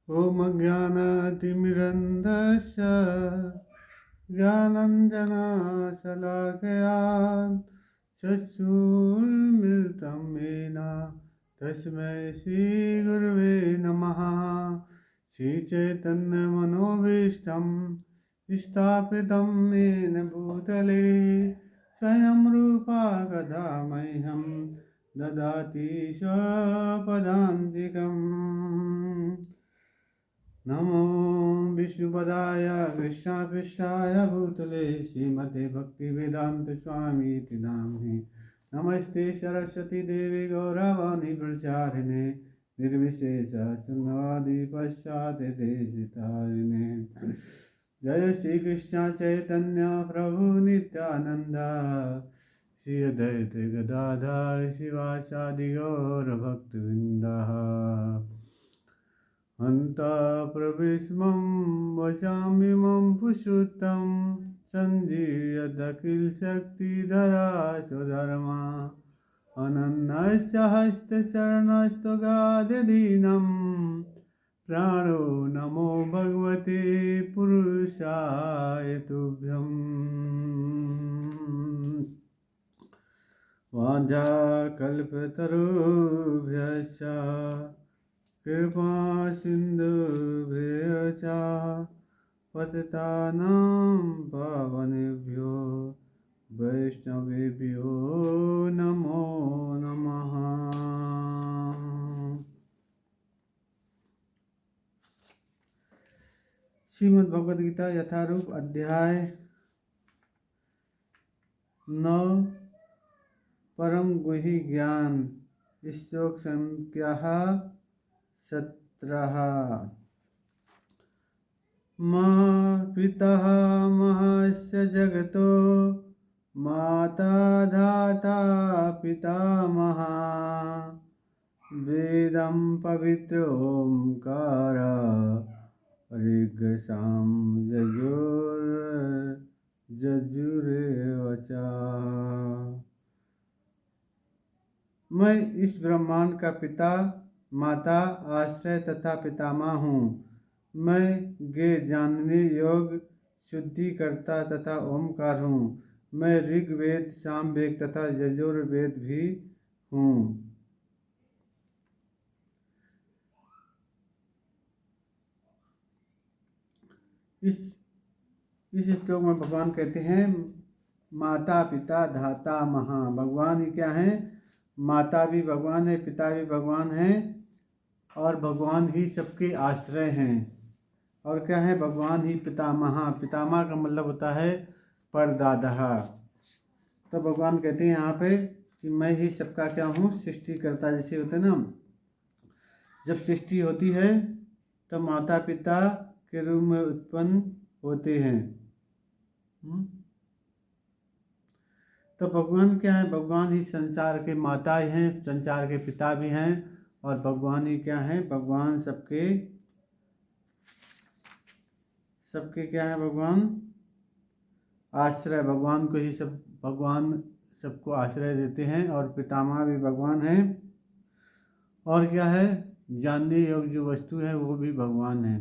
ॐ अज्ञानतिमिरन्धस्य ज्ञानञ्जनशलाकया चक्षुर्मिलितं येन तस्मै श्रीगुरवे नमः। श्रीचैतन्यमनोभीष्टं स्थापितं येन भूतले स्वयं रूपा कदा मह्यं ददाति स्वपदान्तिकम्। नमो विष्णुपदाय कृष्णापृष्ठाय भूतले श्रीमते भक्तिवेदांत स्वामी इति नाम्नि। नमस्ते सरस्वती देवी गौरवाणी प्रचारिणे निर्विशेष शून्यवादी पश्चात् देशितारिणे। जय श्री कृष्ण चैतन्य प्रभु नित्यानंद श्री अद्वैत गदाधर शिवासादि गौर भक्तवृंदा। अन्तःप्रविश्वं वचाम्यहं पुरुषोत्तं सञ्जीवयदखिलशक्तिधरा स्वधर्मा। अनन्यस्य हस्तचरणस्तगादधीनं प्राणो नमो भगवते पुरुषाय तुभ्यम्। वाञ्छाकल्पतरुभ्यश्च कृपा सिन्धुभ्यः च पतितानां पावनेभ्यो वैष्णवेभ्यो नमो नमः। श्रीमद् भगवद गीता यथारूप अध्याय 9 परम गुहि ज्ञान श्लोक संख्या 17। पिता महस्य जगतो माता धाता पितामह। वेदं पवित्र ओंकार ऋग्साम यजुरेव च। मैं इस ब्रह्मांड का पिता माता आश्रय तथा पितामह हूँ। मैं गे जानने योग शुद्धिकर्ता तथा ओमकार हूँ। मैं ऋग्वेद सामवेद तथा यजुर्वेद भी हूँ। इस श्लोक में भगवान कहते हैं माता पिता धाता महा। भगवान ही क्या है? माता भी भगवान है, पिता भी भगवान है और भगवान ही सबके आश्रय हैं। और क्या है? भगवान ही पितामह। पितामह का मतलब होता है परदादा। तो भगवान कहते हैं यहाँ पे कि मैं ही सबका क्या हूँ? सृष्टिकर्ता। जैसे होते हैं ना, जब सृष्टि होती है तो माता पिता के रूप में उत्पन्न होते हैं। तो भगवान क्या है? भगवान ही संसार के माता हैं, संसार के पिता भी हैं और भगवान ही क्या है? भगवान सबके क्या है? भगवान आश्रय। भगवान को ही भगवान सबको आश्रय देते हैं और पितामह भी भगवान हैं। और क्या है? जानने योग्य जो वस्तु है वो भी भगवान है।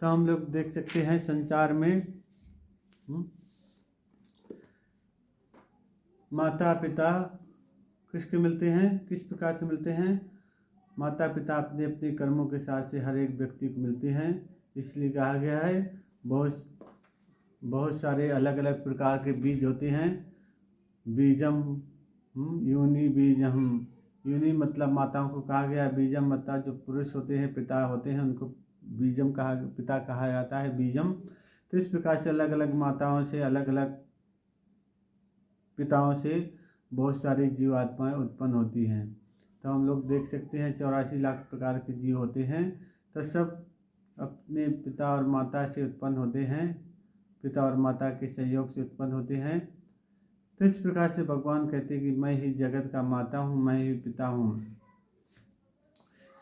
तो हम लोग देख सकते हैं संसार में माता पिता किसके मिलते हैं? किस प्रकार से मिलते हैं? माता पिता अपने अपने कर्मों के साथ से हर एक व्यक्ति को मिलते हैं। इसलिए कहा गया है बहुत सारे अलग अलग प्रकार के बीज होते हैं। बीजम योनि बीजम। योनि मतलब माताओं को कहा गया। बीजम मतलब जो पुरुष होते हैं, पिता होते हैं, उनको बीजम पिता कहा जाता है, बीजम। तो इस प्रकार से अलग अलग माताओं से, अलग अलग पिताओं से बहुत सारी जीवात्माएं उत्पन्न होती हैं। तो हम लोग देख सकते हैं 84 लाख प्रकार के जीव होते हैं। तो सब अपने पिता और माता से उत्पन्न होते हैं, पिता और माता के सहयोग से उत्पन्न होते हैं। तो इस प्रकार से भगवान कहते हैं कि मैं ही जगत का माता हूँ, मैं ही पिता हूँ।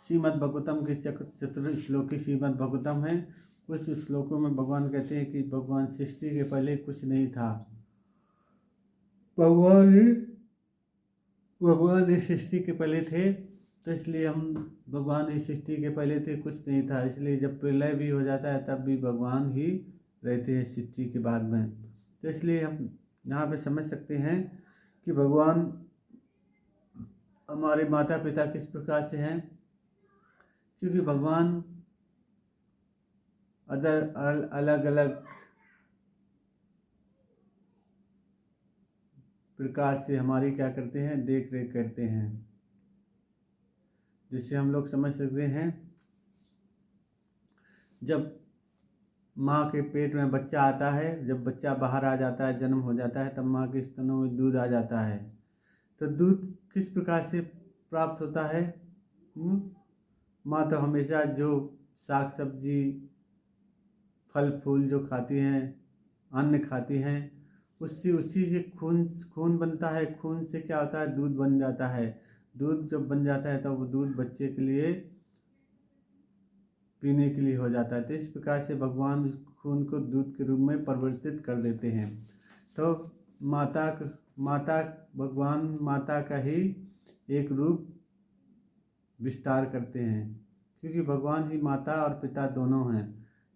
श्रीमद् भागवतम के चतुर्थ श्लोकी श्रीमद् भागवतम है। उस श्लोकों में भगवान कहते हैं कि भगवान सृष्टि के पहले कुछ नहीं था। भगवान ही सृष्टि के पहले थे। तो तो इसलिए हम भगवान ही सृष्टि के पहले थे, कुछ नहीं था, इसलिए जब प्रलय भी हो जाता है तब भी भगवान ही रहते हैं सृष्टि के बाद में। तो इसलिए हम यहाँ पे समझ सकते हैं कि भगवान हमारे माता पिता किस प्रकार से हैं, क्योंकि भगवान अलग अलग प्रकार से हमारी क्या करते हैं, देख रेख करते हैं, जिससे हम लोग समझ सकते हैं जब माँ के पेट में बच्चा आता है, जब बच्चा बाहर आ जाता है, जन्म हो जाता है, तब माँ के स्तनों में दूध आ जाता है। तो दूध किस प्रकार से प्राप्त होता है? माँ तो हमेशा जो साग सब्जी फल फूल जो खाती हैं, अन्न खाती हैं, उसी से खून बनता है। खून से क्या होता है, दूध बन जाता है। दूध जब बन जाता है तब वो दूध बच्चे के लिए पीने के लिए हो जाता है। तो इस प्रकार से भगवान खून को दूध के रूप में परिवर्तित कर देते हैं। तो भगवान माता का ही एक रूप विस्तार करते हैं, क्योंकि भगवान ही माता और पिता दोनों हैं।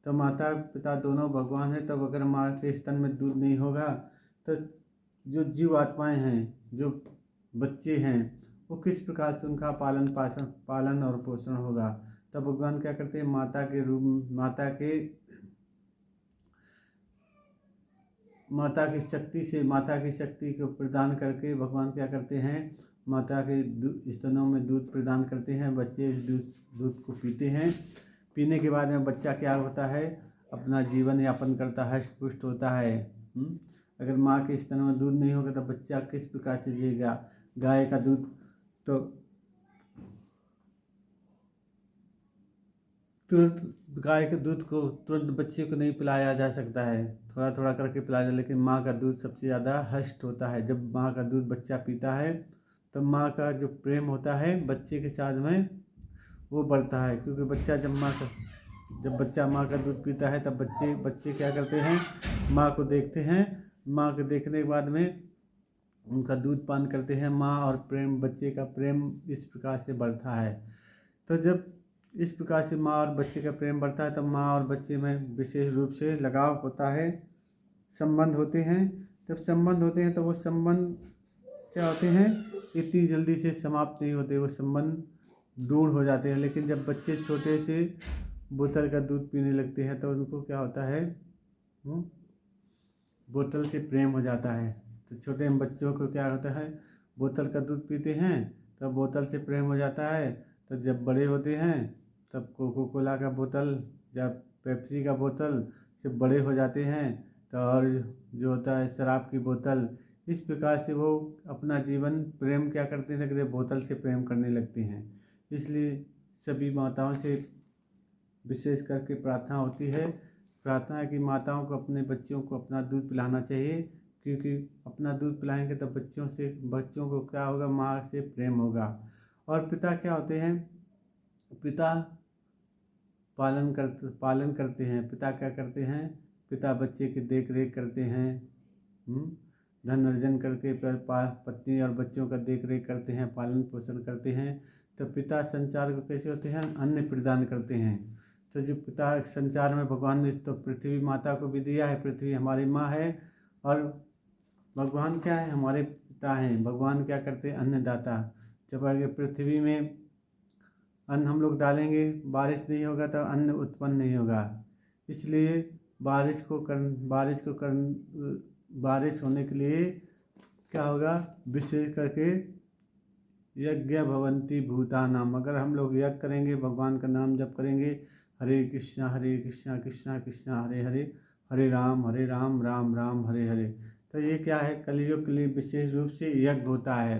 तो माता पिता दोनों भगवान है। तब अगर माँ के स्तन में दूध नहीं होगा तो जो जीव आत्माएँ हैं, जो बच्चे हैं, वो किस प्रकार से उनका पालन और पोषण होगा? तब भगवान क्या करते हैं, माता की शक्ति को प्रदान करके भगवान क्या करते हैं, माता के स्तनों में दूध प्रदान करते हैं। बच्चे इस दूध को पीते हैं। पीने के बाद में बच्चा क्या होता है, अपना जीवन यापन करता है, हष्ट पुष्ट होता है। अगर माँ के स्तनों में दूध नहीं होगा तो बच्चा किस प्रकार से जिएगा? गाय का दूध तो गाय के दूध को तुरंत बच्चे को नहीं पिलाया जा सकता है, थोड़ा थोड़ा करके पिलाया जाए। लेकिन माँ का दूध सबसे ज़्यादा हष्ट होता है। जब माँ का दूध बच्चा पीता है तो माँ का जो प्रेम होता है बच्चे के साथ में वो बढ़ता है, क्योंकि जब बच्चा माँ का दूध पीता है तब बच्चे क्या करते हैं, माँ को देखते हैं। माँ को देखने के बाद में उनका दूध पान करते हैं। माँ और बच्चे का प्रेम इस प्रकार से बढ़ता है। तो जब इस प्रकार से माँ और बच्चे का प्रेम बढ़ता है तब माँ और बच्चे में विशेष रूप से लगाव होता है, संबंध होते हैं। जब संबंध होते हैं तो वो संबंध क्या होते हैं, इतनी जल्दी से समाप्त नहीं होते, वो संबंध दूर हो जाते हैं। लेकिन जब बच्चे छोटे से बोतल का दूध पीने लगते हैं तो उनको क्या होता है, बोतल से प्रेम हो जाता है। तो छोटे बच्चों को क्या होता है, बोतल का दूध पीते हैं तब बोतल से प्रेम हो जाता है। तो जब बड़े होते हैं तब कोको कोला का बोतल या पेप्सी का बोतल से बड़े हो जाते हैं। तो और जो होता है शराब की बोतल, इस प्रकार से वो अपना जीवन प्रेम क्या करते हैं, बोतल से प्रेम करने लगते हैं। इसलिए सभी माताओं से विशेष करके प्रार्थना है कि माताओं को अपने बच्चों को अपना दूध पिलाना चाहिए, क्योंकि अपना दूध पिलाएंगे तब बच्चों को क्या होगा, माँ से प्रेम होगा। और पिता क्या होते हैं, पिता पालन करते हैं। पिता क्या करते हैं, पिता बच्चे की देख रेख करते हैं, धन अर्जन करके पत्नी और बच्चों का देख रेख करते हैं, पालन पोषण करते हैं। तो पिता संचार को कैसे होते हैं, अन्न प्रदान करते हैं। तो जो पिता संचार में भगवान ने तो पृथ्वी माता को भी दिया है, पृथ्वी हमारी माँ है। और भगवान क्या है, हमारे पिता हैं। भगवान क्या करते हैं, अन्नदाता। जब आगे पृथ्वी में अन्न हम लोग डालेंगे, बारिश नहीं होगा तो अन्न उत्पन्न नहीं होगा। इसलिए बारिश होने के लिए क्या होगा, विशेष करके यज्ञ भवन्ति भूतानाम। अगर हम लोग यज्ञ करेंगे, भगवान का नाम जप करेंगे, हरे कृष्णा कृष्णा कृष्णा हरे हरे, हरे राम राम राम हरे हरे। तो ये क्या है, कलयुग के लिए विशेष रूप से यज्ञ होता है।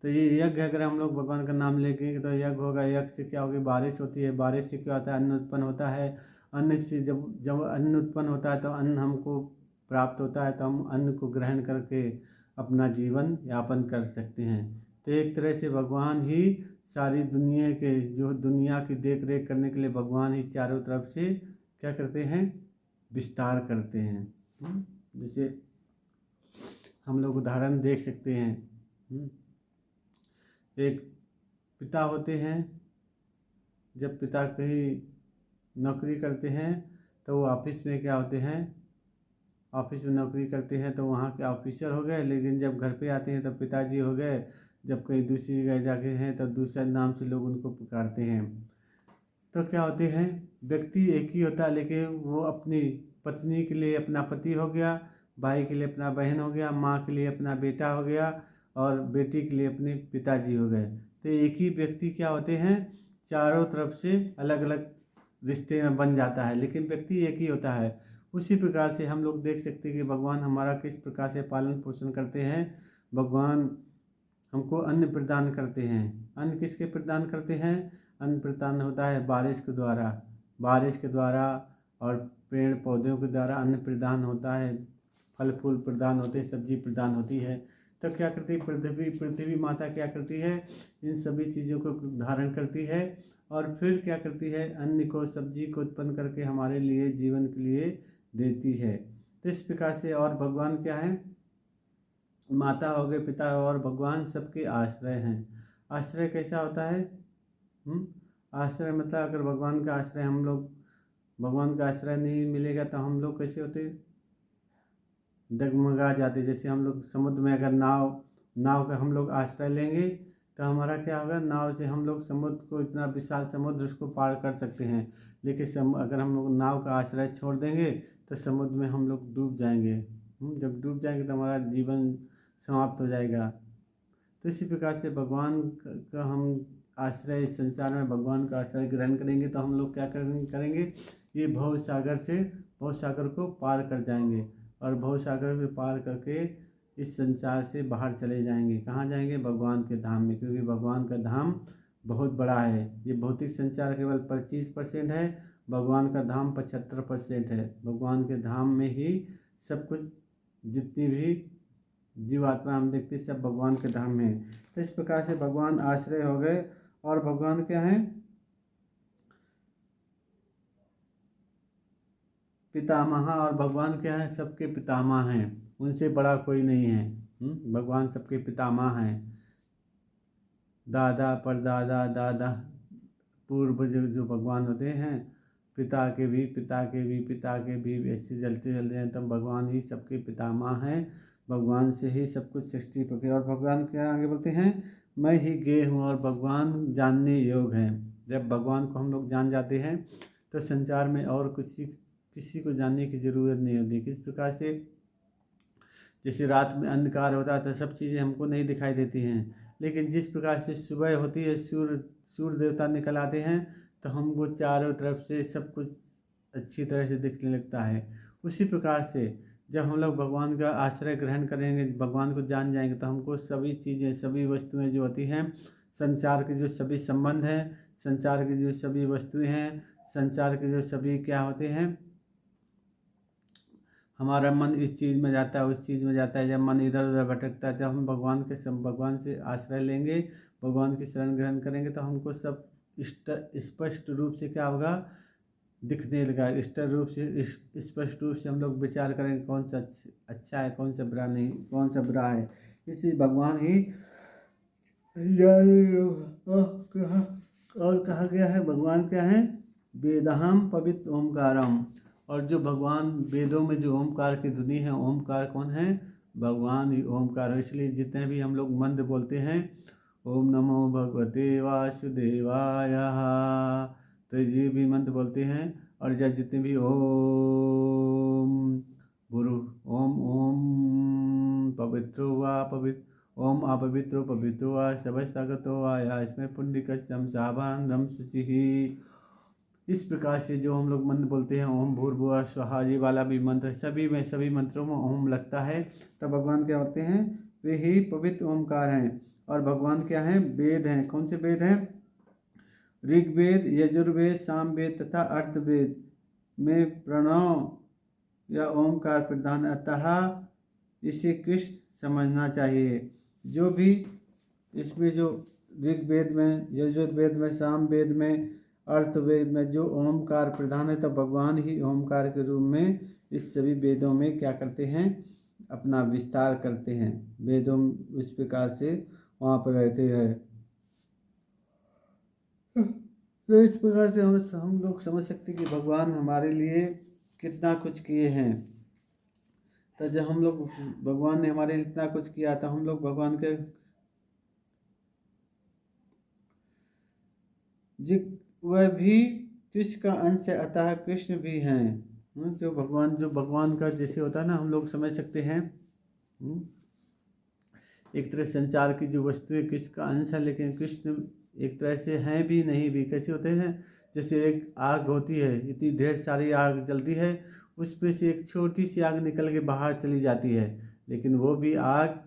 तो ये यज्ञ अगर हम लोग भगवान का नाम लेंगे तो यज्ञ होगा। यज्ञ से क्या होगी, बारिश होती है। बारिश से क्या होता है, अन्न उत्पन्न होता है। अन्न से जब अन्न उत्पन्न होता है तो अन्न हमको प्राप्त होता है, तो हम अन्न को ग्रहण करके अपना जीवन यापन कर सकते हैं। तो एक तरह से भगवान ही सारी दुनिया की देख रेख करने के लिए भगवान ही चारों तरफ से क्या करते हैं, विस्तार करते हैं। जैसे हम लोग उदाहरण देख सकते हैं, एक पिता होते हैं, जब पिता कहीं नौकरी करते हैं तो वो ऑफिस में क्या होते हैं, ऑफिस में नौकरी करते हैं तो वहाँ के ऑफिसर हो गए, लेकिन जब घर पे आते हैं तो पिताजी हो गए। जब कहीं दूसरी जगह जाके हैं तो दूसरे नाम से लोग उनको पुकारते हैं। तो क्या होते हैं, व्यक्ति एक ही होता है, लेकिन वो अपनी पत्नी के लिए अपना पति हो गया, भाई के लिए अपना बहन हो गया, माँ के लिए अपना बेटा हो गया, और बेटी के लिए अपने पिताजी हो गए। तो एक ही व्यक्ति क्या होते हैं, चारों तरफ से अलग अलग रिश्ते में बन जाता है, लेकिन व्यक्ति एक ही होता है। उसी प्रकार से हम लोग देख सकते हैं कि भगवान हमारा किस प्रकार से पालन पोषण करते हैं। भगवान हमको अन्न प्रदान करते हैं। अन्न किसके प्रदान करते हैं, अन्न प्रदान होता है बारिश के द्वारा, बारिश के द्वारा और पेड़ पौधों के द्वारा अन्न प्रदान होता है, फल फूल प्रदान होते हैं, सब्जी प्रदान होती है। तो क्या करती है पृथ्वी माता, क्या करती है, इन सभी चीज़ों को धारण करती है और फिर क्या करती है, अन्न को सब्जी को उत्पन्न करके हमारे लिए जीवन के लिए देती है। तो इस प्रकार से, और भगवान क्या है, माता हो गए, पिता और भगवान सबके आश्रय हैं। आश्रय कैसा होता है, आश्रय मतलब अगर भगवान का आश्रय हम लोग, भगवान का आश्रय नहीं मिलेगा तो हम लोग कैसे होते, डगमगा जाते। जैसे हम लोग समुद्र में अगर नाव का हम लोग आश्रय लेंगे तो हमारा क्या होगा, नाव से हम लोग समुद्र को, इतना विशाल समुद्र उसको पार कर सकते हैं। लेकिन अगर हम लोग नाव का आश्रय छोड़ देंगे तो समुद्र में हम लोग डूब जाएंगे। जब डूब जाएंगे तो हमारा जीवन समाप्त हो जाएगा। तो इसी प्रकार से भगवान का हम आश्रय, इस संसार में भगवान का आश्रय ग्रहण करेंगे तो हम लोग क्या करेंगे, ये भव सागर को पार कर जाएंगे, और भव सागर को पार करके इस संसार से बाहर चले जाएंगे। कहाँ जाएंगे, भगवान के धाम में, क्योंकि भगवान का धाम बहुत बड़ा है। ये भौतिक संसार केवल 25% है, भगवान का धाम 75% है। भगवान के धाम में ही सब कुछ, जितनी भी जीवात्मा हम देखते सब भगवान के धाम में है। तो इस प्रकार से भगवान आश्रय हो गए, और भगवान क्या हैं, पितामह, और भगवान क्या हैं, सबके पितामह हैं, उनसे बड़ा कोई नहीं है। भगवान सबके पितामह हैं, दादा परदादा दादा पूर्व जो भगवान होते हैं, पिता के भी ऐसे चलते चलते हैं, तब भगवान ही सबके पितामह हैं। भगवान से ही सब कुछ सृष्टि पकी। और भगवान क्या आगे बोलते हैं, मैं ही गे हूँ और भगवान जानने योग हैं। जब भगवान को हम लोग जान जाते हैं तो संसार में और किसी को जानने की ज़रूरत नहीं होती। किस प्रकार से, जैसे रात में अंधकार होता है तो सब चीज़ें हमको नहीं दिखाई देती हैं, लेकिन जिस प्रकार से सुबह होती है, सूर्य देवता निकल आते हैं तो हमको चारों तरफ से सब कुछ अच्छी तरह से दिखने लगता है। उसी प्रकार से जब हम लोग भगवान का आश्रय ग्रहण करेंगे, भगवान को जान जाएंगे, तो हमको सभी चीज़ें, सभी वस्तुएं जो होती हैं, संसार के जो सभी संबंध हैं, संसार की जो सभी वस्तुएं हैं, संसार के जो सभी क्या होते हैं, हमारा मन इस चीज़ में जाता है, उस चीज़ में जाता है। जब मन इधर उधर भटकता है, जब हम भगवान से आश्रय लेंगे, भगवान की शरण ग्रहण करेंगे, तो हमको सब स्पष्ट रूप से क्या होगा, दिखने लगा। स्पष्ट रूप से हम लोग विचार करेंगे कौन सा अच्छा है, कौन सा बुरा नहीं, कौन सा बुरा है। इसलिए भगवान ही, और कहा गया है, भगवान क्या है, वेदाहम पवित्र ओमकारम। और जो भगवान वेदों में जो ओमकार की धुनी है, ओमकार कौन है, भगवान ही ओमकार है। इसलिए जितने भी हम लोग मंत्र बोलते हैं, ओम नमो भगवते वासुदेवाय, तो ये भी मंत्र बोलते हैं। और या जितने भी ओम गुरु, ओम पवित्रो वा पवित्र, ओम अपवित्रो पवित्रो वा शबस्तगतो वाया, इसमें पुंडिकच्चम साभानम शुचि। इस प्रकार से जो हम लोग मंत्र बोलते हैं, ओम भूर्भुवः स्वहा, ये वाला भी मंत्र, सभी मंत्रों में ओम लगता है। तब भगवान क्या होते हैं, वे ही पवित्र ओमकार हैं। और भगवान क्या हैं, वेद हैं। कौन से वेद हैं, ऋग्वेद, यजुर्वेद, सामवेद तथा अर्थवेद में प्रणव या ओमकार प्रधान। अतः इसे कृष्ण समझना चाहिए। जो भी इसमें जो ऋग्वेद में, यजुर्वेद में, सामवेद में, अर्थवेद में जो ओमकार प्रधान है, तो भगवान ही ओमकार के रूप में इस सभी वेदों में क्या करते हैं, अपना विस्तार करते हैं। वेदों उस प्रकार से वहाँ पर रहते हैं। तो इस प्रकार से हम लोग समझ सकते हैं कि भगवान हमारे लिए कितना कुछ किए हैं। तो जब हम लोग भगवान ने हमारे लिए इतना कुछ किया तो हम लोग भगवान के जी वह भी कृष्ण का अंश है, अतः कृष्ण भी हैं। जो भगवान का जैसे होता है ना, हम लोग समझ सकते हैं। एक तरह संचार की जो वस्तु है कृष्ण का अंश है, लेकिन कृष्ण एक तरह से हैं भी नहीं भी। कैसे होते हैं? जैसे एक आग होती है, इतनी ढेर सारी आग जलती है, उसमें से एक छोटी सी आग निकल के बाहर चली जाती है, लेकिन वो भी आग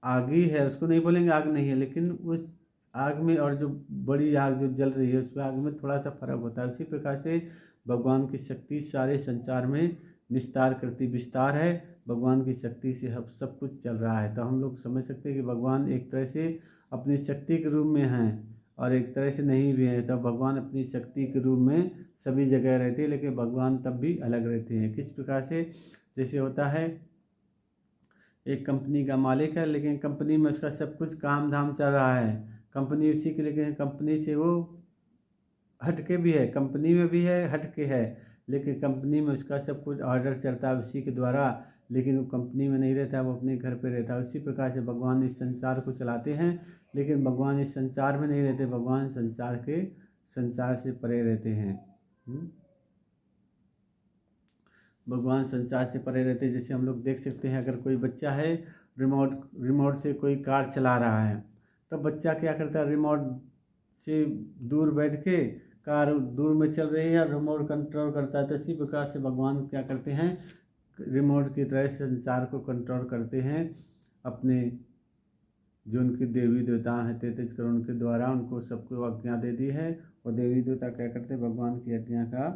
आग ही है, उसको नहीं बोलेंगे आग नहीं है। लेकिन उस आग में और जो बड़ी आग जो जल रही है उसमें आग में थोड़ा सा फर्क होता है। उसी प्रकार से भगवान की शक्ति सारे संसार में निस्तार करती विस्तार है। भगवान की शक्ति से हम सब कुछ चल रहा है। तो हम लोग समझ सकते हैं कि भगवान एक तरह से अपनी शक्ति के रूप में हैं और एक तरह से नहीं भी हैं। तब भगवान अपनी शक्ति के रूप में सभी जगह रहते हैं, लेकिन भगवान तब भी अलग रहते हैं। किस प्रकार से? जैसे होता है एक कंपनी का मालिक है, लेकिन कंपनी में उसका सब कुछ काम धाम चल रहा है, कंपनी उसी के, लेकिन कंपनी से वो हटके भी है, कंपनी में भी है हटके है, लेकिन कंपनी में उसका सब कुछ ऑर्डर चलता है उसी के द्वारा, लेकिन वो कंपनी में नहीं रहता, वो अपने घर पे रहता है। उसी प्रकार से भगवान इस संसार को चलाते हैं, लेकिन भगवान इस संसार में नहीं रहते, भगवान संसार से परे रहते हैं। भगवान संसार से परे रहते हैं। जैसे हम लोग देख सकते हैं, अगर कोई बच्चा है रिमोट से कोई कार चला रहा है, तब बच्चा क्या करता है, रिमोट से दूर बैठ के कार दूर में चल रही है और रिमोट कंट्रोल करता है। तो इसी प्रकार से भगवान क्या करते हैं, रिमोट की तरह संसार को कंट्रोल करते हैं। अपने जो उनके देवी देवता हैं 33 करोड़, उनके द्वारा उनको सबको आज्ञा दे दी है, और देवी देवता क्या करते हैं, भगवान की आज्ञा का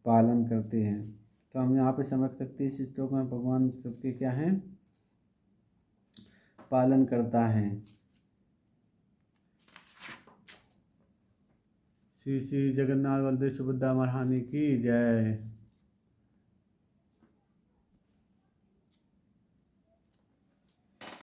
पालन करते हैं। तो हम यहाँ पे समझ सकते हैं इस श्लोक में भगवान सबके क्या हैं, पालन करता है। श्री श्री जगन्नाथ बलदेव सुभद्रा महारानी की जय।